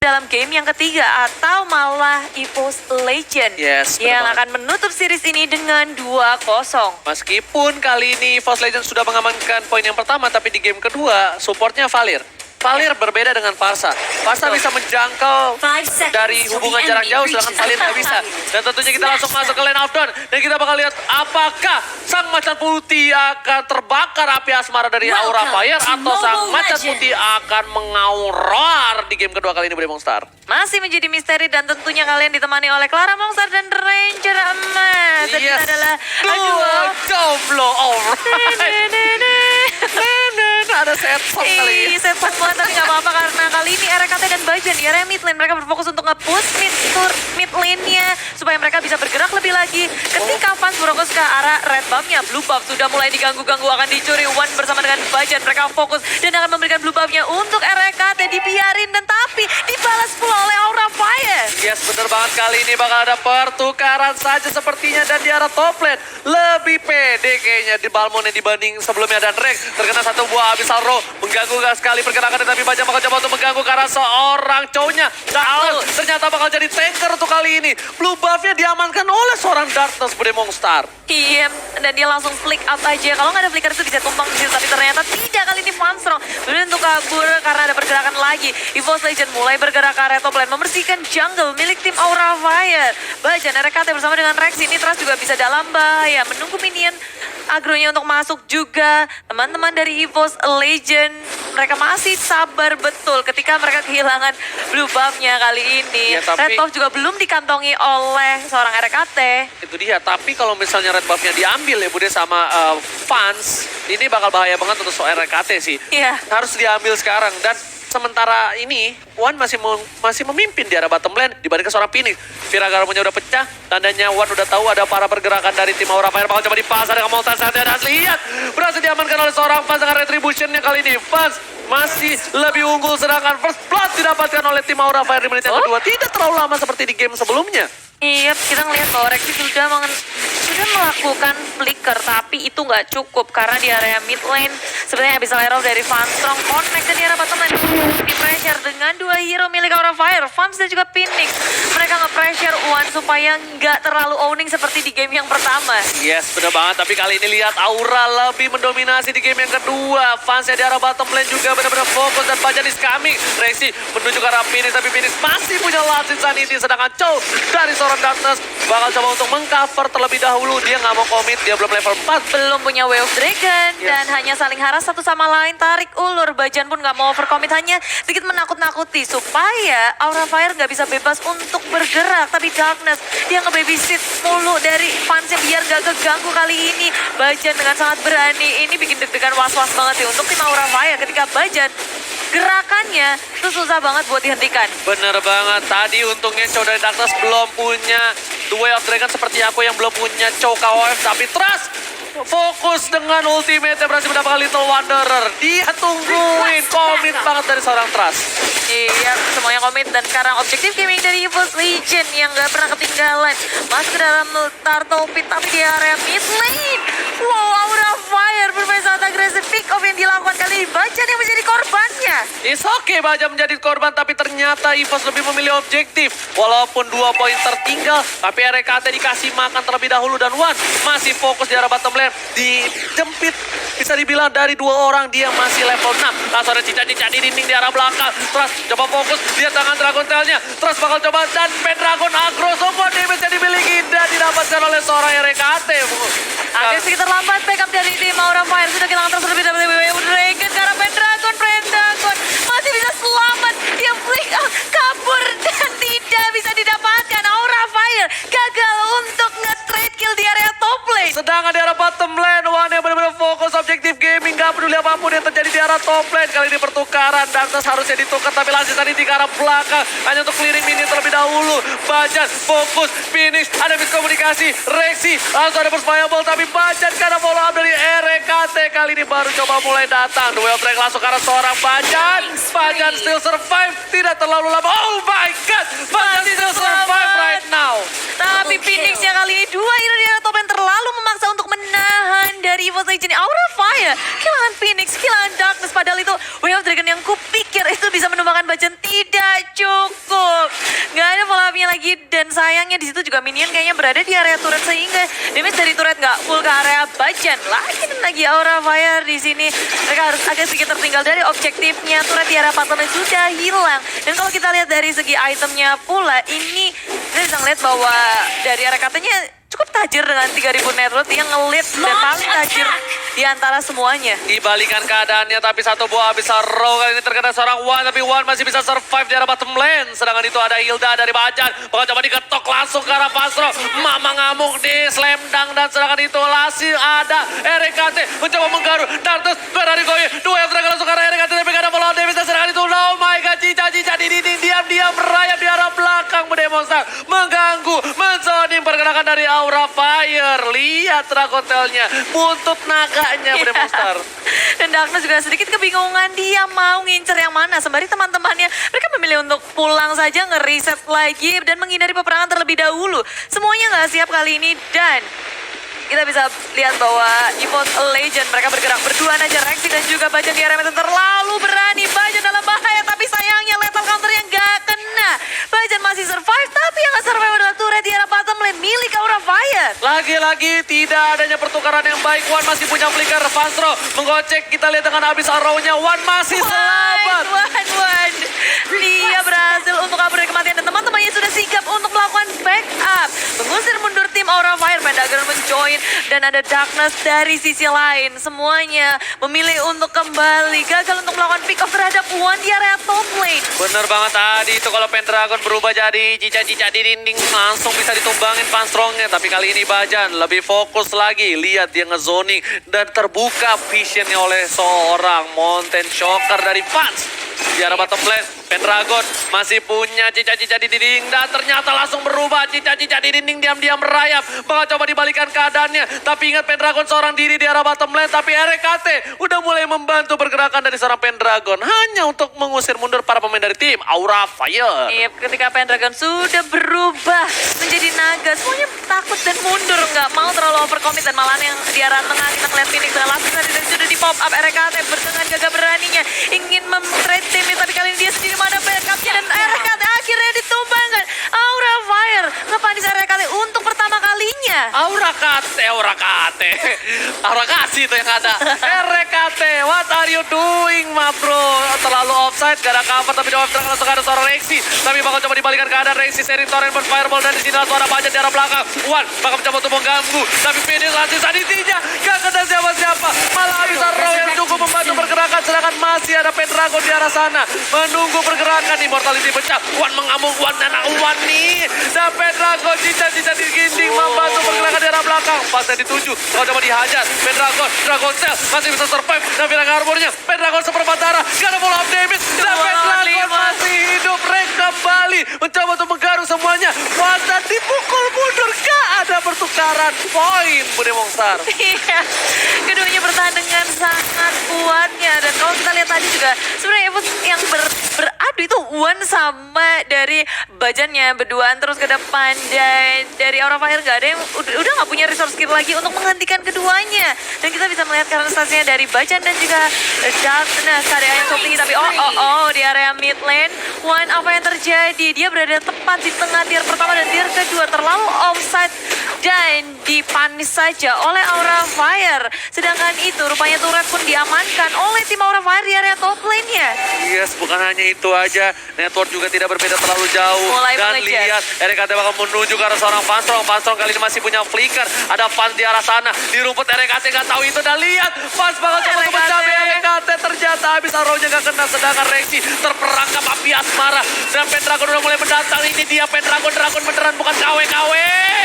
dalam game yang ketiga atau malah EVOS Legend Yes, benar yang banget. akan menutup series ini dengan 2-0. Meskipun kali ini EVOS Legends sudah mengamankan poin yang pertama, tapi di game kedua supportnya Valir. Valir berbeda dengan Pharsa. Pharsa bisa menjangkau dari hubungan jarak jauh, sedangkan Valir nggak bisa. Dan tentunya kita langsung masuk ke lane of dawn. Dan kita bakal lihat apakah sang macan putih akan terbakar api asmara dari Aura Fire atau sang macan putih akan mengaurar di game kedua kali ini, Bude Mongstar. Masih menjadi misteri dan tentunya kalian ditemani oleh Clara Mongstar dan Ranger Emas. Dan kita adalah Dua jomblo, alright. Ada set song kali ini. set song banget, tapi gak apa-apa karena kali ini RKT dan Bajan di area mid lane mereka berfokus untuk nge-push mid lane-nya supaya mereka bisa bergerak lebih lagi. Ketika Fans berfokus ke arah red buff-nya, blue buff sudah mulai diganggu-ganggu akan dicuri. One bersama dengan Bajan mereka fokus dan akan memberikan blue buff-nya untuk RKT, dibiarin dan tapi dibalas pula oleh Aura Fire. Yes, bener banget, kali ini bakal ada pertukaran saja sepertinya dan di arah top lane. Lebih pede kayaknya di Balmond dibanding sebelumnya, dan Rex terkena satu buah Abyssal Row mengganggu sekali pergerakan, tapi Bajan bakal coba untuk mengganggu karena seorang cowoknya Darkness ternyata bakal jadi tanker untuk kali ini. Blue buff-nya diamankan oleh seorang Darkness, Bude Mongstar. Iya, dan dia langsung flick out aja. Kalau nggak ada flicker itu bisa tumpang di situ, tapi ternyata tidak. Kali ini Fanstrong benar untuk kabur karena ada pergerakan lagi. EVOS Legend mulai bergerak ke area top lane, membersihkan jungle milik tim Aura Fire. Bajan RKT bersama dengan Rex ini Trust juga bisa dalam bahaya, menunggu minion agronya untuk masuk juga. Teman-teman dari EVOS Legend mereka masih sabar betul ketika mereka kehilangan blue buff-nya kali ini. Ya, tapi Red buff juga belum dikantongi oleh seorang RKT. itu dia, tapi kalau misalnya red buff-nya diambil ya Bude sama fans, ini bakal bahaya banget untuk soal RKT sih. Iya. Harus diambil sekarang, dan sementara ini Wan masih memimpin di arah bottom lane dibandingkan seorang Phoenix. Viragaromonya udah pecah, tandanya Wan udah tahu ada para pergerakan dari tim Aura Fire. Bakal coba dipasar dengan Monster Sand, dan lihat berhasil diamankan oleh seorang Fans dengan retribution-nya kali ini. Fans masih lebih unggul, sedangkan first blood didapatkan oleh tim Aura Fire di menit yang kedua. Tidak terlalu lama seperti di game sebelumnya. Iya, kita ngelihat bahwa Rexy sudah melakukan flicker, tapi itu nggak cukup karena di area mid lane sebenarnya Abyssal Arrow dari Fanstrong connect ke di area bottom lane, di pressure dengan dua hero milik Aura Fire, Fams dan juga Phoenix. Mereka nge-pressure One supaya nggak terlalu owning seperti di game yang pertama. Yes, bener banget. Tapi kali ini lihat Aura lebih mendominasi di game yang kedua. Fansnya di arah bottom lane juga benar-benar fokus, dan Bajan is coming. Rexy menuju ke arah Phoenix, tapi Phoenix masih punya last insanity. Sedangkan Chow dari seorang Darkness bakal coba untuk mengcover terlebih dahulu. Dia nggak mau komit, dia belum level 4. Belum punya Way of Dragon dan hanya saling haras satu sama lain, tarik ulur. Bajan pun nggak mau overcommit, hanya sedikit menakut-nakuti supaya Aura Fire nggak bisa bebas untuk bergerak. Tapi Darkness dia nge-babysit mulu dari fansnya biar nggak keganggu. Kali ini Bajan dengan sangat berani, ini bikin deg-degan was-was banget sih untuk tim Aura Fire ketika Bajan gerakannya itu susah banget buat dihentikan. Bener banget. Tadi untungnya Chow dari Darkness belum punya The Way of Dragon seperti aku yang belum punya Chow KOF. Tapi Trust fokus dengan ultimate yang berhasil mendapatkan Little Wanderer. Dia tungguin komit banget dari seorang Trust. Iya, semuanya komit, dan sekarang objektif gaming dari EVOS Legend yang gak pernah ketinggalan masuk ke dalam turtle pit, tapi di area mid lane. Wow, Aura Fire bermain sangat agresif. Pick off yang dilakukan kali ini, Bajan yang menjadi korbannya. It's okay Bajan menjadi korban, tapi ternyata EVOS lebih memilih objektif. Walaupun 2 poin tertinggal, tapi RKT dikasih makan terlebih dahulu, dan Wan masih fokus di arah bottom lane. Dijempit bisa dibilang dari 2 orang, dia masih level 6. Langsung ada cica-cica di dinding di arah belakang. Trust coba fokus, lihat tangan Dragon Tail-nya. Trust bakal coba, dan Pendragon agro, semua damage yang dimiliki dan didapatkan oleh seorang RKT. Agak sedikit terlambat backup dari tim Aura Fire, sudah kehilangan terus lebih dari Dragon karena Pendragon masih bisa selamat. Dia flick out, kabur dan tidak bisa didapatkan. Aura Fire gagal untuk nge-trade kill di area top lane. Sedangkan di arah bottom lane, Wan yang benar-benar fokus objektif gaming, gak peduli apapun yang terjadi di arah top lane. Kali ini pertukaran, Darkness harusnya ditukar, tapi langsung tadi di arah belakang hanya untuk clearing minion terlebih dahulu. Bajan fokus, Phoenix ada miskomunikasi, Rexy langsung ada perspayable, tapi Bajan karena follow up dari RKT kali ini baru coba mulai datang. The Way of Dragon langsung ke arah seorang Bajan. Bajan still survive, tidak terlalu lama. Oh my god, Bajan still survive right now. Tapi Phoenix yang kali ini 2 hero di area top lane terlalu memaksa untuk menahan dari EVOS Legends. Aura Fire, kehilangan Phoenix, kehilangan Darkness. Padahal itu Way of Dragon yang kupikir itu bisa menumbangkan Bajan, tidak cukup. Nggak ada follow up-nya lagi, dan sayangnya di situ juga minion kayaknya berada di area turret sehingga damage dari turret nggak full ke area Bajan. Lagi dan lagi Aura Fire di sini. Mereka harus agak sedikit tertinggal dari objektifnya. Turret di area bottomnya sudah hilang. Dan kalau kita lihat dari segi itemnya pula, ini kita bisa ngeliat bahwa dari area katanya cukup tajir dengan 3000 net worth yang ngelit dan paling tajir di antara semuanya. Dibalikan keadaannya, tapi satu buah bisa row kali ini terkena seorang Wan, tapi Wan masih bisa survive di arah bottom lane. Sedangkan itu ada Hilda dari Bajan, bakal coba diketok langsung ke arah Fastro. Mama ngamuk di slam dunk, dan sedangkan itu masih ada RKT mencoba menggaruh. Dartus berani goye, dua yang terangkan langsung ke arah RKT, tapi gak ada follow Davis. Dan sedangkan itu, oh my god, Cica di dinding, diam-diam merayap di arah belakang, mendemonstrasi, mengganggu, menzoning pergerakan dari Aura Fire. Lihat Dragontail-nya, buntut naganya berdemonstrar. Dan Darkness juga sedikit kebingungan, dia mau ngincer yang mana. Sembari teman-temannya, mereka memilih untuk pulang saja, nge-reset lagi, dan menghindari peperangan terlebih dahulu. Semuanya nggak siap kali ini, dan kita bisa lihat bahwa EVOS Legends mereka bergerak berdua aja. Rexy dan juga Bajan di area meter terlalu berani. Bajan dalam bahaya, tapi sayangnya lethal counter yang gak kena. Bajan masih survive, tapi yang gak survive adalah turret di area bottom lane milik Aura Fire. Lagi-lagi tidak adanya pertukaran yang baik. Wan masih punya flicker, Fastro menggocek. Kita lihat dengan habis arrow-nya, Wan masih selamat. Wan. Dia berhasil untuk kabur dari kematian, dan teman-temannya sudah sigap untuk melakukan backup. Mengusir mundur tim Aura Fire. Pendagon menjoin, dan ada Darkness dari sisi lain. Semuanya memilih untuk kembali. Gagal untuk melakukan pick off terhadap Wan di area top lane. Bener banget tadi itu kalau Pendragon berubah jadi cica-cica di dinding, langsung bisa ditumbangin Panstrongnya. Tapi kali ini Bajan lebih fokus lagi. Lihat dia ngezoning dan terbuka visionnya oleh seorang Mountain Shocker dari Vans. Di arah bottom lane, Pendragon masih punya cica-cica di dinding, dan ternyata langsung berubah. Cica-cica di dinding diam-diam merayap, bakal coba dibalikan keadaannya. Tapi ingat, Pendragon seorang diri di arah bottom lane, tapi RKT udah mulai membantu pergerakan dari seorang Pendragon hanya untuk mengusir mundur para pemain dari tim Aura Fire. Iya, ketika Pendragon sudah berubah menjadi naga, semuanya takut dan mundur, nggak mau terlalu overcommit. Dan malahan yang di arah tengah kita ngeliat Phoenix dengan langsung tadi dan sudah di pop up. RKT dengan gagah beraninya ingin memtrade tim, tapi kali ini dia sendiri mana backupnya, dan RKT akhirnya ditumbangkan. Aura Fire ngepanis RKT untuk pertama kalinya. Aura kasih itu yang ada. RKT, what are you doing, ma bro? Terlalu offside, gak ada cover, tapi di offside langsung ada seorang Rexy. Tapi bakal coba dibalikan keadaan Rexy, seri torrent fireball, dan di sini langsung ada Bajan di arah belakang. Wan bakal mencoba untuk mengganggu, tapi Phoenix langsung sanitinya, gak kena siapa-siapa. Malah bisa Row yang cukup membantu pergerakan, sedangkan masih ada Pendragon di arah sana menunggu pergerakan. Immortality pecah, Wan mengamuk, Wan nih. Dan Pendragon cica-cica di dinding membantu pergerakan di arah belakang. Pasnya dituju, kalau coba dihajar. Pendragon, Dragon Cell masih bisa survive, dan bilang armornya Pendragon seperempat darah, gak ada follow up damage, dan Pendragon masih hidup. Rek kembali mencoba untuk menggaruk semuanya. Wanda dipukul mundur, gak ada pertukaran poin, Bude Mongstar. Iya, keduanya bertahan dengan sangat kuatnya. Dan kalau kita lihat tadi juga, sebenarnya EVOS yang beradu itu Wan sama dari Bajannya berduaan terus ke depan. Dan dari Aura Fire gak ada yang udah gak punya resource skill lagi untuk menghentikan keduanya. Dan kita bisa melihat karena stasinya dari Bajan dan juga Darkness. Ada yang cukup tinggi, tapi di area mid lane, Wan apa yang terjadi? Dia berada tepat di tengah tier pertama dan tier kedua, terlalu offside dan dipanis saja oleh Aura Fire. Sedangkan itu rupanya turret pun diamankan oleh tim Aura Fire di area top lane-nya. Yes, bukan hanya itu aja, network juga tidak berbeda terlalu jauh. Mulai dan mengejar. lihat RKT bakal menuju ke arah seorang Fanstrong. Fanstrong kali ini masih punya flicker, ada Fans di arah sana, di rumput RKT gak tahu itu. Dan lihat Fans bakal coba untuk mencapai RKT, ternyata habis arrow-nya gak kena. Sedangkan Rexy terperangkap api asmara, dan Pendragon udah mulai mendatang. Ini dia Pendragon, Dragon beneran, bukan KW.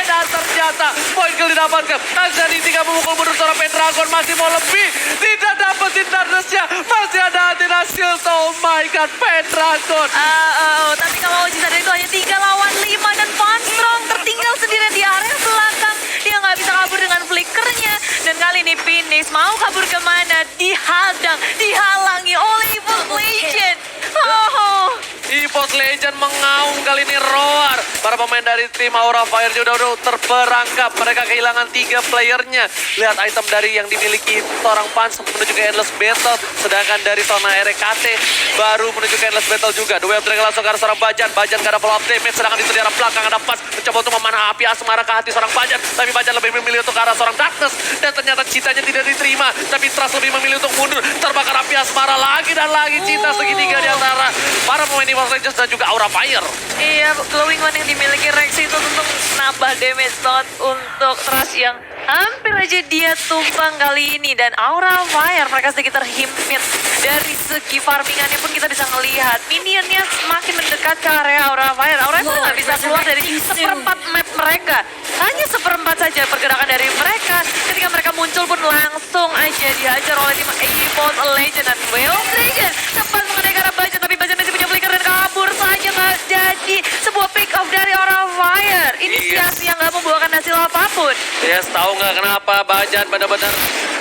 Dan ternyata poin kill didapatkan. Azani tinggal memukul mundur seorang Pendragon, masih mau lebih, tidak dapetin Darkness-nya, masih ada Athena Shield. Oh my god, Pendragon. Tapi kalau Oji sadar itu hanya 3 lawan 5 dan Fanstrong tertinggal sendirian di area belakang. Dia nggak bisa kabur dengan flickernya. Dan kali ini Phoenix mau kabur kemana? Dihalangi oleh EVOS Legends. EVOS Legend mengaum kali ini roar. Para pemain dari tim Aura Fire juga udah terperangkap. Mereka kehilangan 3 playernya. Lihat item dari yang dimiliki seorang Pans menuju ke Endless Battle. Sedangkan dari zona RKT baru menuju ke Endless Battle juga. Dua Dragon langsung ke arah seorang Bajan. Bajan gak ada follow up damage. Sedangkan itu di arah belakang ada Pans mencoba untuk memanah api asmara ke hati seorang Bajan. Tapi Bajan lebih memilih untuk ke arah seorang Darkness. Dan ternyata citanya tidak diterima. Tapi Trust lebih memilih untuk mundur. Terbakar api asmara lagi dan lagi. Cita segitiga di antara para pemain EVOS Legends dan juga Aura Fire. Iya, glowing one yang dimiliki Rex itu tentu nambah damage banget untuk Trust yang hampir aja dia tumpang kali ini. Dan Aura Fire mereka sedikit terhimpit. Dari segi farmingannya pun kita bisa melihat minionnya semakin mendekat ke area Aura Fire. Aura Fire nggak bisa keluar dari seperempat map mereka. Hanya seperempat saja pergerakan dari mereka. Ketika mereka muncul pun langsung aja dihajar oleh tim EVOS Legend. Dan EVOS Legend sempat mengenai ke arah Bajan. Tapi Bajan masih punya flicker dan kabur saja. Nggak jadi sebuah pick off dari Aura Fire. Ini sia-sia nggak membuahkan hasil apapun. Yes, tahu nggak kenapa Bajan benar-benar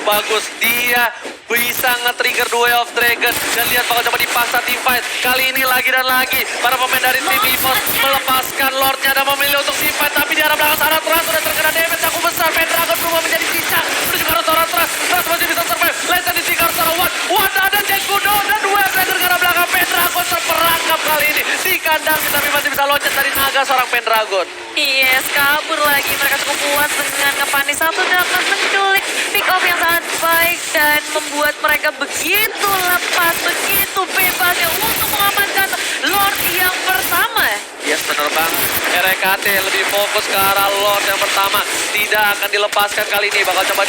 bagus. Dia bisa nge-trigger Duel of Dragon. Dan lihat bakal coba dipaksa team fight. Kali ini lagi dan lagi. Para pemain dari tim EVOS melepaskan Lordnya dan memilih untuk team fight. Tapi di arah belakang sana Trust sudah terkena damage yang cukup besar. Pendragon berubah menjadi cicak. Menuju ke arah seorang Trust. Trust masih bisa survive. Legend ditinggal seorang Wan. Wan ada Jack Kudo dan Duel of Dragon ke arah belakang. Pendragon terperangkap kali ini. Di kandang tapi masih bisa loncat dari naga seorang Pendragon. Yes, kabur lagi. Mereka cukup puas dengan ngepanis satu dapat menculik pick off yang sangat baik dan membuat mereka begitu lepas, begitu bebasnya untuk mengamankan Lord yang pertama. Yes, benar banget. RKT lebih fokus ke arah Lord yang pertama. Tidak akan dilepaskan kali ini. Bakal coba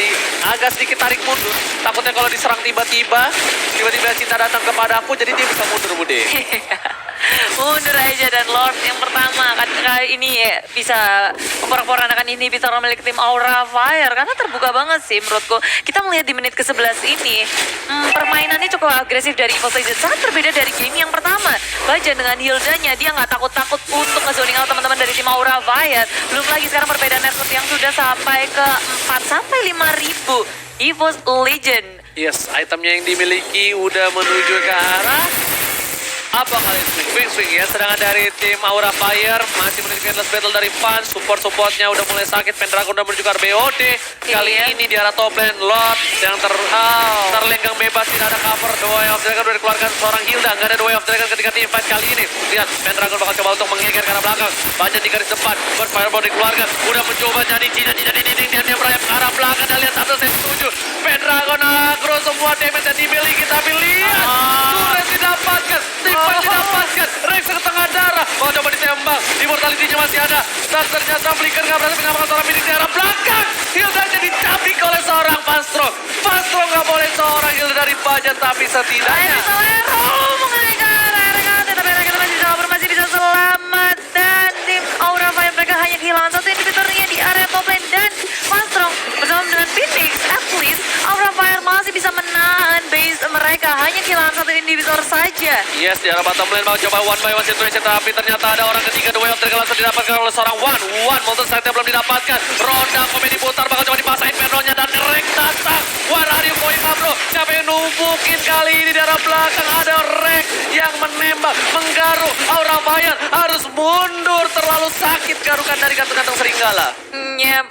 agak sedikit tarik mundur. Takutnya kalau diserang tiba-tiba Cinta datang kepada aku, jadi dia bisa mundur, Bude. Mundur aja. Dan Lord yang pertama kan kali ini ya, bisa memporak-porandakan inhibitor milik tim Aura Fire. Karena terbuka banget sih menurutku. Kita melihat di menit ke-11 ini, permainannya cukup agresif dari EVOS Legends. Sangat berbeda dari game yang pertama. Bajan dengan Hildanya, dia nggak takut-takut untuk nge-zoning out teman-teman dari tim Aura Fire. Belum lagi sekarang perbedaan network yang sudah sampai ke 4-5.000 EVOS Legends. Yes, itemnya yang dimiliki udah menuju ke arah apa kali swing ya. Sedangkan dari tim Aura Fire masih menuju ke Endless Battle dari Pan. Supportnya udah mulai sakit. Pendragon udah menuju ke arah BOD. Kali ini di arah top lane Lord yang terlenggang bebas, tidak ada cover. Duel of Dragon udah dikeluarkan seorang Hilda. Nggak ada Duel of Dragon ketika team fight kali ini. Lihat, Pendragon bakal coba untuk mengejar ke arah belakang. Bajan di garis depan. Burst Fireball dikeluarkan. Udah mencoba jadi tidak di dinding. Dan dia merayap ke arah belakang. Dan lihat satu set 7. Pendragon agro semua damage yang dimiliki. Tapi lihat, Turret didapatkan. Didapatkan, Rex ke tengah darah. Mau coba ditembak, immortality-nya masih ada. Dan ternyata Flicker nggak berhasil mengamankan seorang minik di arah belakang. Hilda dicabik oleh seorang Pastro. Pastro nggak boleh seorang Hilda dari Bajan, tapi setidaknya mengenai ke arah RKT, tapi RKT masih bisa kabur, masih bisa selamat. Dan tim Aura Fire mereka hanya kehilangan satu inhibitornya di area top lane. Dan Pastro bersama dengan Phoenix, at least Aura Fire masih bisa menahan base mereka. Hanya kehilangan satu inhibitor saja. Yes, di arah bottom lane mau coba one by one situation, tapi ternyata ada orang ketiga. Duel of Dragon langsung didapatkan oleh seorang One Molten Strike belum didapatkan. Ronda komedi putar bakal coba dipasain Penronya dan Rex datang. What are you going up, bro? Siapa yang numpukin kali ini di arah belakang? Ada Rex yang menembak, menggaruk. Aura Fire harus mundur, terlalu sakit garukan dari kantong-kantong serigala. Yep,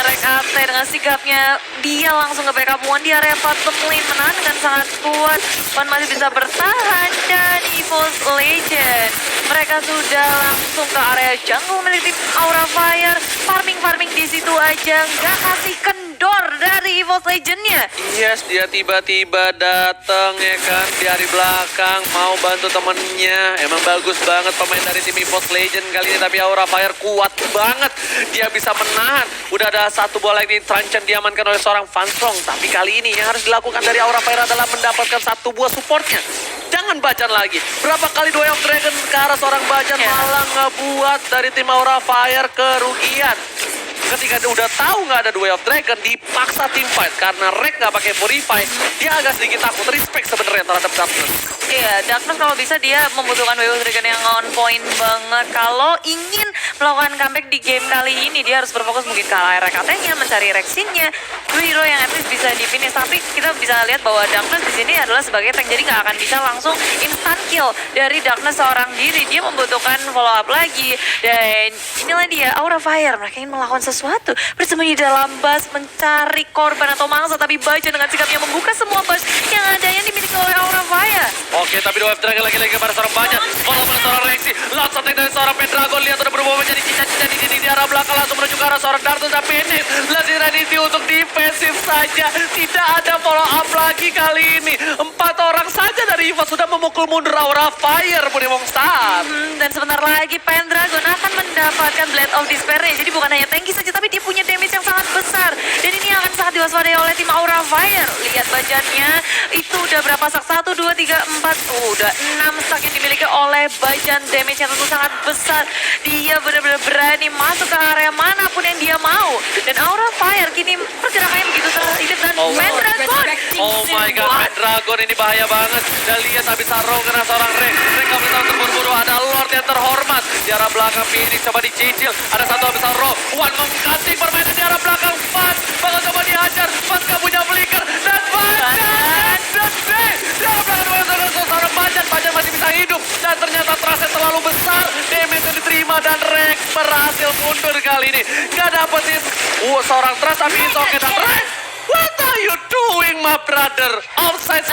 RKT dengan sikapnya dia langsung ke backup One di area bottom lane, menahan dengan sangat kuat. One masih bisa bertahan. Dan EVOS Legend mereka sudah langsung ke area jungle milik tim Aura Fire. Farming di situ aja, nggak kasih kendor dari EVOS Legend-nya. Yes, dia tiba-tiba datang ya kan dari belakang mau bantu temennya. Emang bagus banget pemain dari tim EVOS Legend kali ini, tapi Aura Fire kuat banget. Dia bisa menahan. Udah ada satu bola lagi Tranchan diamankan oleh seorang Fansong. Tapi kali ini yang harus dilakukan dari Aura Fire adalah mendapatkan satu buah supportnya. Jangan Bajan lagi. Berapa kali Duel of Dragon ke arah seorang Bajan malah ngebuat dari tim Aura Fire kerugian. ketika dia udah tahu nggak ada Way of Dragon, dipaksa team fight. Karena Rek nggak pakai Purify, dia agak sedikit takut. Respect sebenarnya terhadap Darkness. Iya, Darkness kalau bisa dia membutuhkan Way of Dragon yang on point banget. Kalau ingin melakukan comeback di game kali ini, dia harus berfokus mungkin ke arah RKT-nya, mencari Rexin-nya, dua hero yang at least bisa di-finish. Tapi kita bisa lihat bahwa Darkness di sini adalah sebagai tank, jadi nggak akan bisa langsung instant kill dari Darkness seorang diri. Dia membutuhkan follow up lagi. Dan inilah dia, Aura Fire. Mereka ingin melakukan sesuatu, bersembunyi dalam bus, mencari korban atau mangsa. Tapi Baja dengan sikapnya membuka semua bus yang ada yang dimiliki oleh Aura Fire. Oke, tapi Way of Dragon lagi-lagi kepada seorang Baja. Follow pada seorang Rexy. Langsung attack dari seorang Pendragon. Lihat udah berubah menjadi cincin-cincin di sini. Di arah belakang langsung menuju ke arah seorang Dartus. Tapi ini Laziranity untuk defensif saja. Tidak ada follow up lagi kali ini. 4 orang saja dari EVOS sudah memukul mundur Aura Fire, Bunimong Star. Dan sebentar lagi Pendragon akan mendapatkan Blade of Despair-nya. Jadi bukan hanya tanky saja, tapi dia punya damage yang sangat besar. Dan ini akan sangat diwaspadai oleh tim Aura Fire. Lihat bajannya, itu udah berapa stack? 1, 2, 3, 4. Udah 6 stack yang dimiliki oleh Bajan. Damage yang tentu sangat besar. Dia benar-benar berani masuk ke area manapun yang dia mau. Dan Aura Fire kini pergerakannya begitu terhidap. Dan Pendragon. Oh my god, Pendragon ini bahaya banget. Dan lihat habis Arrow kena seorang Rek. Rek gak boleh tahu terburu-buru. Ada Lord yang terhormat. Di arah belakang Phoenix coba dicicil. Ada satu habis Arrow. One mengganti permainan di arah belakang. Fat bakal coba dihajar. Fat gak punya flicker. Dan Bajan. Di arah belakang seorang Bajan. Bajan masih bisa hidup. Dan ternyata trase terlalu besar. Damage yang diterima. Dan Rex berhasil mundur kali ini. Gak dapetin seorang trase. Tapi itu oke. Dan Rex, what are you doing, my brother? Offside.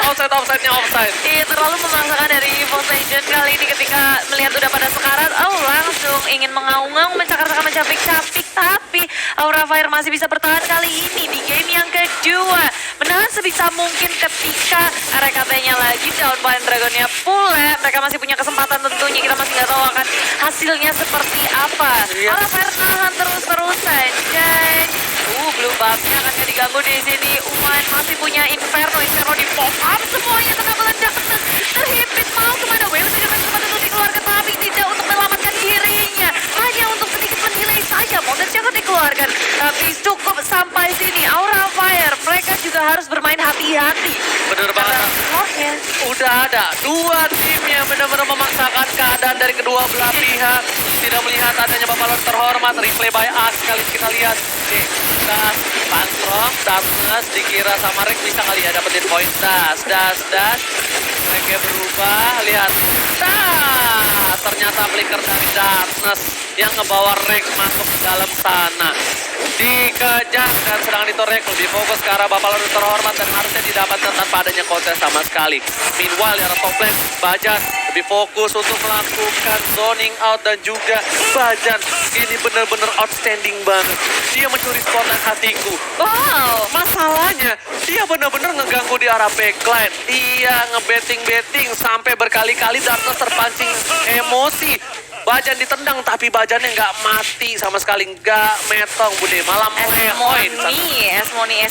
Iya, terlalu memaksakan dari EVOS Legends kali ini ketika melihat udah pada sekarat. Langsung ingin mengaung-ngaung, mencakar-cakar, tapi Aura Fire masih bisa bertahan kali ini di game yang kedua. Menahan sebisa mungkin ketika RKT-nya lagi, down Pendragonnya pula. Mereka masih punya kesempatan tentunya, kita masih nggak tahu akan hasilnya seperti apa. Aura Fire nahan terus-terusan dan blue buff-nya akan gak diganggu di sini. Uman masih punya Inferno di pop up semuanya tengah meledak. Terhimpit mau kemana? Wales dengan kesempatan untuk dikeluarkan, tapi tidak untuk menyelamatkan dirinya. Hanya untuk sedikit menilai saja. Modern jangan dikeluarkan. Tapi cukup sampai sini. Aura Fire, mereka juga harus bermain hati-hati. Bener banget. Udah ada dua tim yang benar-benar memaksakan keadaan dari kedua belah pihak. Tidak melihat adanya Babalon terhormat. Replay by Axe kali kita lihat. Das, Panstrong, Darkness dikira sama Rex bisa kali ya dapetin poin. Das. Mereka berubah, lihat. Ternyata flicker dari Darkness yang ngebawa Rex masuk ke dalam sana. Dikejar dan sedang ditorek, lebih fokus ke arah Babalon terhormat dan harusnya didapatkan tanpa adanya kontes sama sekali. Meanwhile, di arah top lane, Bajan lebih fokus untuk melakukan zoning out dan juga Bajan ini benar-benar outstanding banget. Dia mencuri spotlight hatiku. Wow. Masalahnya, dia benar-benar ngeganggu di arah backline. Dia ngebetting sampai berkali-kali Darkness terpancing emosi. Bajan ditendang tapi Bajannya nggak mati sama sekali, nggak metong Bude, malah melehoin. Esmoni,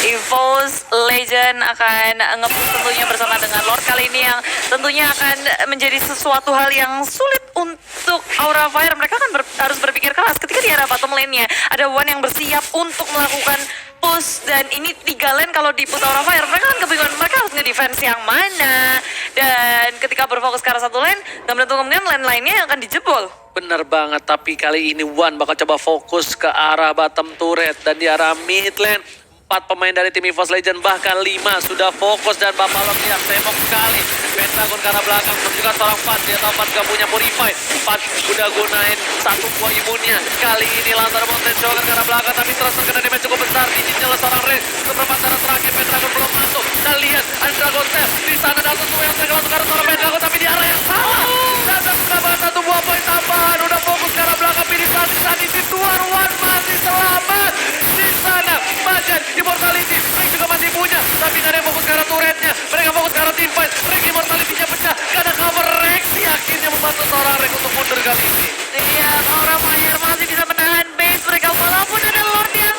EVOS Legend akan nge-push tentunya bersama dengan Lord kali ini yang tentunya akan menjadi sesuatu hal yang sulit untuk Aura Fire. Mereka kan harus berpikir keras ketika di arah bottom lane-nya ada One yang bersiap untuk melakukan push, dan ini 3 lane kalau di push Aura Fire mereka kan kebingungan mereka harus nge-defense yang mana, dan ketika berfokus ke arah satu lane nggak menentu kemungkinan lane lainnya yang akan dijebol. Bener banget, tapi kali ini One bakal coba fokus ke arah bottom turret dan di arah mid lane. 4 pemain dari tim EVOS Legend bahkan 5 sudah fokus dan Babalon yang tembok sekali. Pendragon ke arah belakang menunjukkan seorang Fat, dia tahu Fat gak punya Purify. Fat udah gunain 1 buah imunnya. Kali ini lantar Mountain Shogun ke arah belakang tapi terus terkena damage cukup besar. Dicicil seorang Ray. Seperempat cara terakhir Pendragon belum masuk. Dan lihat ada Dragon Tail di sana, dan satu yang langsung ke arah seorang Pendragon tapi di arah yang salah. Dan menambah 1 buah poin tambahan. Udah fokus ke arah belakang, pilih saat ini keluar. One masih selamat di sana. Bajan Immortality, Rick juga masih punya, tapi gak ada yang fokus ke arah turretnya. Mereka fokus ke arah teamfight. Rick Immortality-nya pecah, gak ada cover. Rex akhirnya membantu seorang Rick untuk mundur kali ini. Iya, Aura Fire masih bisa menahan base mereka walaupun ada Lord yang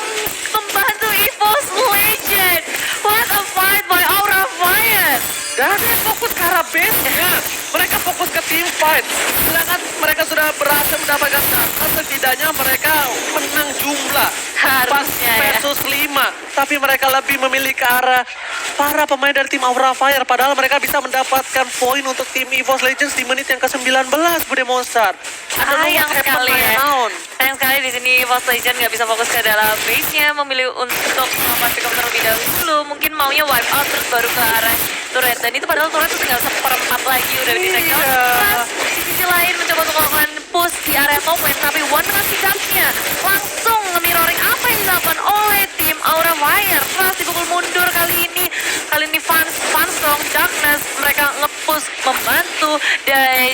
membantu EVOS Legend. What a fight by Aura Fire. Dan fokus ke arah base-nya. Mereka fokus ke teamfight. Sedangkan mereka sudah berhasil mendapatkan data, setidaknya mereka menang jumlah. Pas Harusnya ya. versus 5, tapi mereka lebih memilih ke arah para pemain dari tim Aura Fire. Padahal mereka bisa mendapatkan poin untuk tim EVOS Legends di menit yang ke-19, Bude Monstar. Sayang sekali ya. Sayang sekali di sini EVOS Legend nggak bisa fokus ke dalam base-nya, memilih untuk melakukan pick up terlebih dahulu. Mungkin maunya wipe out terus baru ke arah turret. Dan itu padahal turret tuh tinggal seperempat lagi udah di take down. Plus, di sisi lain mencoba untuk melakukan push di area top lane, tapi One dengan sikapnya langsung nge-mirroring apa yang dilakukan oleh tim Aura Fire. Plus dipukul mundur kali ini Fansong, Darkness, mereka nge-push membantu. Dan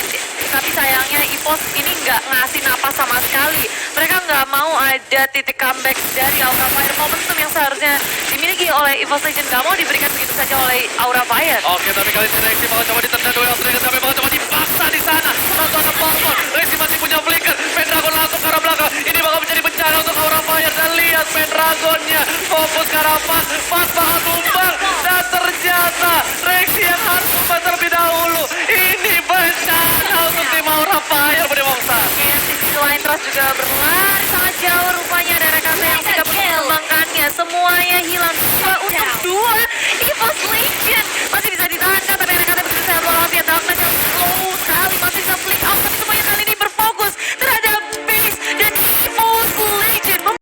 tapi sayangnya EVOS ini nggak ngasih napas sama sekali. Mereka nggak mau ada titik comeback dari Aura Fire. Momentum yang seharusnya dimiliki oleh EVOS Legend nggak mau diberikan begitu saja oleh Aura Fire. Oke, tapi kali ini Rexy bakal coba ditendang duel Striker, tapi bakal coba dipaksa di sana. Langsung ada Pompon, Rexy masih punya flicker. Pendragon langsung ke arah belakang. Ini bakal menjadi bencana untuk Aura Fire. Dan lihat Pendragonnya fokus ke arah Pas bakal tumbang. Dan ternyata Rexy yang harus tumbang terlebih dahulu. Ini bencana untuk tim Aura Fire, Bude Monstar. Di sisi lain Trust juga berlari sangat jauh rupanya dari Rekasa yang tidak mengembangkannya. Semuanya hilang. 2 untuk 2 EVOS Legend